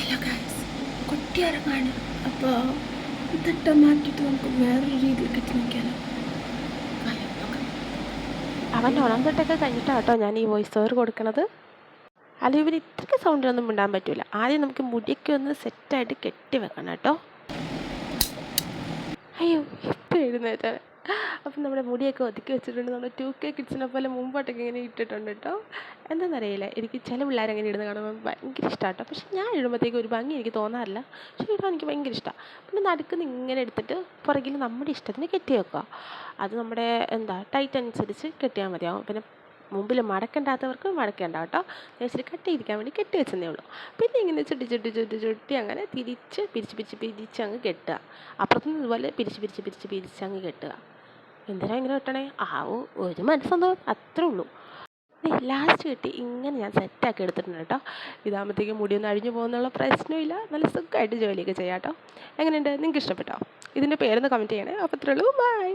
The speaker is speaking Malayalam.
Hello guys, കൊട്ടിയിറങ്ങാണ്. അപ്പോൾ ഇതൊക്കെ മാറ്റിയിട്ട് നമുക്ക് വേറൊരു രീതിയിൽ കെട്ടി നോക്കിയാലോ? അവൻ്റെ ഉണർന്നിട്ടൊക്കെ കഴിഞ്ഞിട്ടാണ് കേട്ടോ ഞാൻ ഈ വോയിസ് ഓവർ കൊടുക്കണത്. അല്ലെങ്കിൽ ഇവർ ഇത്രയ്ക്ക് സൗണ്ടിലൊന്നും മിണ്ടാൻ പറ്റില്ല. ആദ്യം നമുക്ക് മുടിയൊക്കെ ഒന്ന് സെറ്റായിട്ട് കെട്ടി വെക്കണം കേട്ടോ. അയ്യോ, ഇപ്പം എഴുന്നേറ്റാണ്. അപ്പം നമ്മുടെ മുടിയൊക്കെ ഒതുക്കി വെച്ചിട്ടുണ്ട്. നമ്മുടെ 2K കിഡ്സിനെ പോലെ മുമ്പോട്ടൊക്കെ ഇങ്ങനെ ഇട്ടിട്ടുണ്ട് കേട്ടോ. എന്താണെന്നറിയില്ല, എനിക്ക് ചില പിള്ളേർ അങ്ങനെ ഇടുന്ന കാണുമ്പോൾ ഭയങ്കര ഇഷ്ടമാണ് കേട്ടോ. പക്ഷെ ഞാൻ ഇടുമ്പോഴത്തേക്കും ഒരു ഭംഗി എനിക്ക് തോന്നാറില്ല. പക്ഷേ ഇടാൻ എനിക്ക് ഭയങ്കര ഇഷ്ടമാണ്. പിന്നെ നടുക്കുന്ന് ഇങ്ങനെ എടുത്തിട്ട് പുറകിൽ നമ്മുടെ ഇഷ്ടത്തിന് കെട്ടി വെക്കുക. അത് നമ്മുടെ ടൈറ്റ് അനുസരിച്ച് കെട്ടിയാൽ മതിയാവും. പിന്നെ മുമ്പിൽ മടക്കേണ്ടാത്തവർക്ക് മടക്കേണ്ട കേട്ടോ. ഞാൻ ഇച്ചിരി കെട്ടിയിരിക്കാൻ വേണ്ടി കെട്ടി വെച്ചതേ ഉള്ളൂ. പിന്നെ ഇങ്ങനെ ചുട്ടി ചുട്ടി ചുട്ടി ചുട്ടി അങ്ങനെ തിരിച്ച് പിരിച്ച് അങ്ങ് കെട്ടുക. അപ്പുറത്തുനിന്ന് ഇതുപോലെ പിരിച്ച് അങ്ങ് കെട്ടുക. എന്തിനാ ഇങ്ങനെ കെട്ടണേ? ഒരു മനസ്സൊന്നും അത്രേ ഉള്ളൂ. ലാസ്റ്റ് കെട്ടി ഇങ്ങനെ ഞാൻ സെറ്റാക്കി എടുത്തിട്ടുണ്ട് കേട്ടോ. ഇതാകുമ്പോഴത്തേക്കും മുടിയൊന്നും അഴിഞ്ഞു പോകുന്നുള്ള പ്രശ്നമില്ല. നല്ല സുഖമായിട്ട് ജോലിയൊക്കെ ചെയ്യാം കേട്ടോ. എങ്ങനെയുണ്ട്? നിങ്ങൾക്ക് ഇഷ്ടപ്പെട്ടോ? ഇതിൻ്റെ പേരൊന്ന് കമൻറ്റ് ചെയ്യണേ. അപ്പോൾ അത്രേ ഉള്ളൂ. ബൈ.